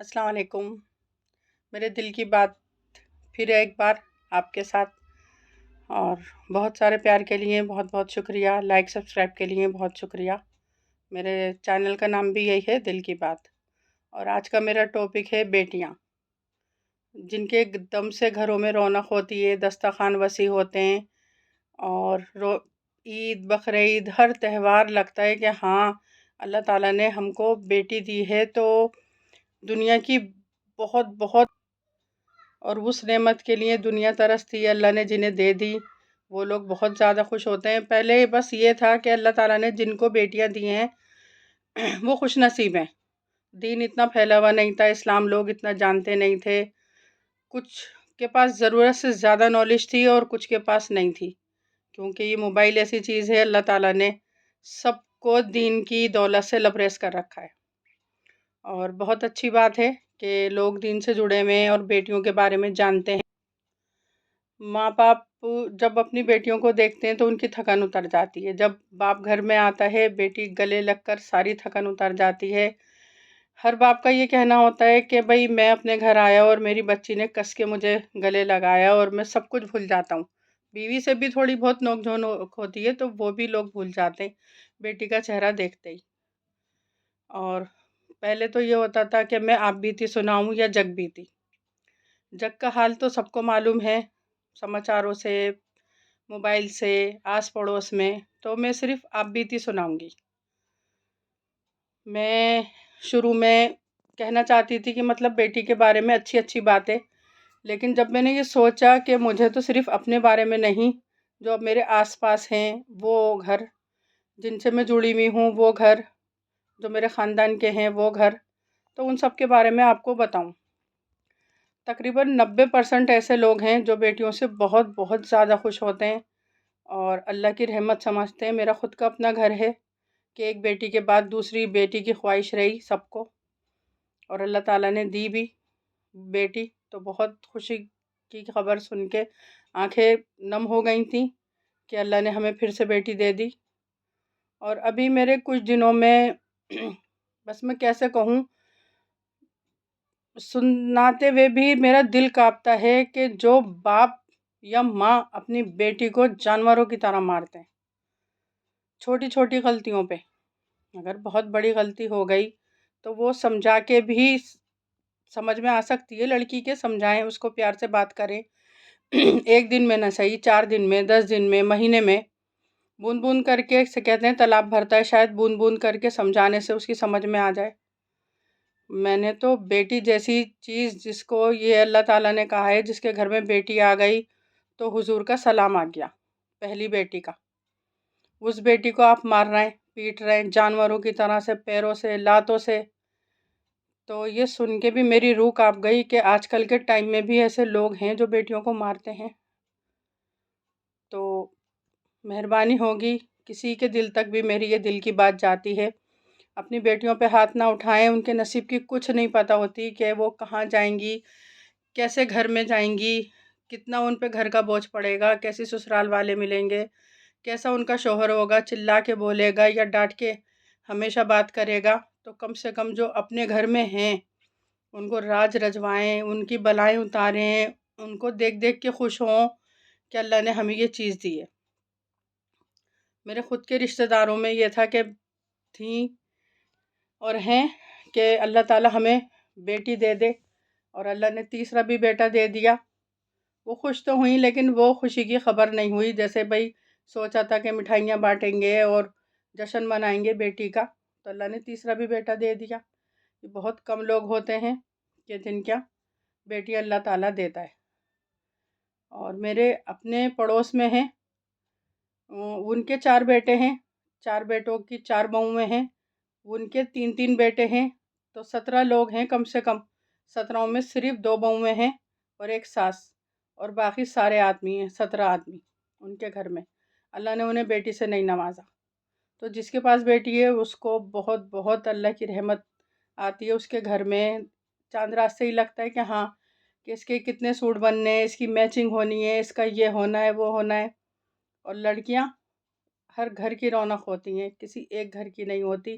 السلام علیکم۔ میرے دل کی بات پھر ایک بار آپ کے ساتھ، اور بہت سارے پیار کے لیے بہت بہت شکریہ، لائک سبسکرائب کے لیے بہت شکریہ۔ میرے چینل کا نام بھی یہی ہے، دل کی بات۔ اور آج کا میرا ٹاپک ہے بیٹیاں، جن کے دم سے گھروں میں رونق ہوتی ہے، دسترخوان وسیع ہوتے ہیں، اور عید بقرعید ہر تہوار لگتا ہے کہ ہاں اللہ تعالیٰ نے ہم کو بیٹی دی ہے، تو دنیا کی بہت بہت، اور اس نعمت کے لیے دنیا ترستی ہے، اللہ نے جنہیں دے دی وہ لوگ بہت زیادہ خوش ہوتے ہیں۔ پہلے بس یہ تھا کہ اللہ تعالیٰ نے جن کو بیٹیاں دی ہیں وہ خوش نصیب ہیں۔ دین اتنا پھیلا ہوا نہیں تھا، اسلام لوگ اتنا جانتے نہیں تھے، کچھ کے پاس ضرورت سے زیادہ نالج تھی اور کچھ کے پاس نہیں تھی، کیونکہ یہ موبائل ایسی چیز ہے، اللہ تعالیٰ نے سب کو دین کی دولت سے لبریز کر رکھا ہے۔ اور بہت اچھی بات ہے کہ لوگ دین سے جڑے ہوئے ہیں اور بیٹیوں کے بارے میں جانتے ہیں۔ ماں باپ جب اپنی بیٹیوں کو دیکھتے ہیں تو ان کی تھکن اتر جاتی ہے، جب باپ گھر میں آتا ہے بیٹی گلے لگ کر ساری تھکن اتر جاتی ہے۔ ہر باپ کا یہ کہنا ہوتا ہے کہ بھئی میں اپنے گھر آیا اور میری بچی نے کس کے مجھے گلے لگایا اور میں سب کچھ بھول جاتا ہوں۔ بیوی سے بھی تھوڑی بہت نوک جھونک ہوتی ہے تو وہ بھی لوگ بھول جاتے ہیں بیٹی کا چہرہ دیکھتے ہی۔ اور پہلے تو یہ ہوتا تھا کہ میں آپ بیتی سناؤں یا جگ بیتی۔ جگ کا حال تو سب کو معلوم ہے، سماچاروں سے، موبائل سے، آس پڑوس میں، تو میں صرف آپ بیتی سناؤں گی۔ میں شروع میں کہنا چاہتی تھی کہ مطلب بیٹی کے بارے میں اچھی اچھی باتیں، لیکن جب میں نے یہ سوچا کہ مجھے تو صرف اپنے بارے میں نہیں، جو اب میرے آس پاس ہیں وہ گھر، جن سے میں جڑی ہوئی ہوں وہ گھر، جو میرے خاندان کے ہیں وہ گھر، تو ان سب کے بارے میں آپ کو بتاؤں۔ تقریباً 90% ایسے لوگ ہیں جو بیٹیوں سے بہت بہت زیادہ خوش ہوتے ہیں اور اللہ کی رحمت سمجھتے ہیں۔ میرا خود کا اپنا گھر ہے کہ ایک بیٹی کے بعد دوسری بیٹی کی خواہش رہی سب کو، اور اللہ تعالیٰ نے دی بھی بیٹی، تو بہت خوشی کی خبر سن کے آنکھیں نم ہو گئی تھیں کہ اللہ نے ہمیں پھر سے بیٹی دے دی۔ اور ابھی میرے کچھ دنوں میں بس میں کیسے کہوں، سناتے ہوئے بھی میرا دل کانپتا ہے کہ جو باپ یا ماں اپنی بیٹی کو جانوروں کی طرح مارتے ہیں چھوٹی چھوٹی غلطیوں پہ۔ اگر بہت بڑی غلطی ہو گئی تو وہ سمجھا کے بھی سمجھ میں آ سکتی ہے لڑکی کے، سمجھائیں اس کو، پیار سے بات کریں، ایک دن میں نہ صحیح 4 دن میں، 10 دن میں، مہینے میں، بوند بوند کر کے، سے کہتے ہیں تالاب بھرتا ہے، شاید بوند بوند کر کے سمجھانے سے اس کی سمجھ میں آ جائے۔ میں نے تو بیٹی جیسی چیز، جس کو یہ اللہ تعالیٰ نے کہا ہے جس کے گھر میں بیٹی آ گئی تو حضور کا سلام آ گیا، پہلی بیٹی کا، اس بیٹی کو آپ مار رہے ہیں، پیٹ رہے ہیں جانوروں کی طرح سے، پیروں سے، لاتوں سے۔ تو یہ سن کے بھی میری روح کانپ گئی کہ آج کل کے ٹائم میں بھی ایسے لوگ ہیں جو بیٹیوں کو مارتے ہیں۔ تو مہربانی ہوگی، کسی کے دل تک بھی میری یہ دل کی بات جاتی ہے، اپنی بیٹیوں پہ ہاتھ نہ اٹھائیں۔ ان کے نصیب کی کچھ نہیں پتہ ہوتی کہ وہ کہاں جائیں گی، کیسے گھر میں جائیں گی، کتنا ان پہ گھر کا بوجھ پڑے گا، کیسے سسرال والے ملیں گے، کیسا ان کا شوہر ہوگا، چلا کے بولے گا یا ڈانٹ کے ہمیشہ بات کرے گا۔ تو کم سے کم جو اپنے گھر میں ہیں ان کو راج رجوائیں، ان کی بلائیں اتاریں، ان کو دیکھ دیکھ کے خوش ہوں کہ اللہ نے ہمیں یہ چیز دی ہے۔ میرے خود کے رشتہ داروں میں یہ تھا کہ تھیں اور ہیں کہ اللہ تعالیٰ ہمیں بیٹی دے دے، اور اللہ نے تیسرا بھی بیٹا دے دیا۔ وہ خوش تو ہوئیں لیکن وہ خوشی کی خبر نہیں ہوئی، جیسے بھائی سوچا تھا کہ مٹھائیاں بانٹیں گے اور جشن منائیں گے بیٹی کا، تو اللہ نے تیسرا بھی بیٹا دے دیا۔ یہ بہت کم لوگ ہوتے ہیں کہ جن کا بیٹی اللہ تعالیٰ دیتا ہے۔ اور میرے اپنے پڑوس میں ہیں، ان کے 4 بیٹے ہیں، 4 بیٹوں کی 4 بہویں ہیں، ان کے 3 بیٹے ہیں، تو 17 لوگ ہیں کم سے کم۔ 17 میں صرف 2 بہویں ہیں اور ایک ساس، اور باقی سارے آدمی ہیں، 17 آدمی ان کے گھر میں۔ اللہ نے انہیں بیٹی سے نہیں نوازا، تو جس کے پاس بیٹی ہے اس کو بہت بہت اللہ کی رحمت آتی ہے اس کے گھر میں۔ چاند رات سے ہی لگتا ہے کہ ہاں، کہ اس کے کتنے سوٹ بننے ہیں، اس کی میچنگ ہونی ہے، اس کا یہ ہونا ہے، وہ ہونا ہے۔ اور لڑکیاں ہر گھر کی رونق ہوتی ہیں، کسی ایک گھر کی نہیں ہوتی۔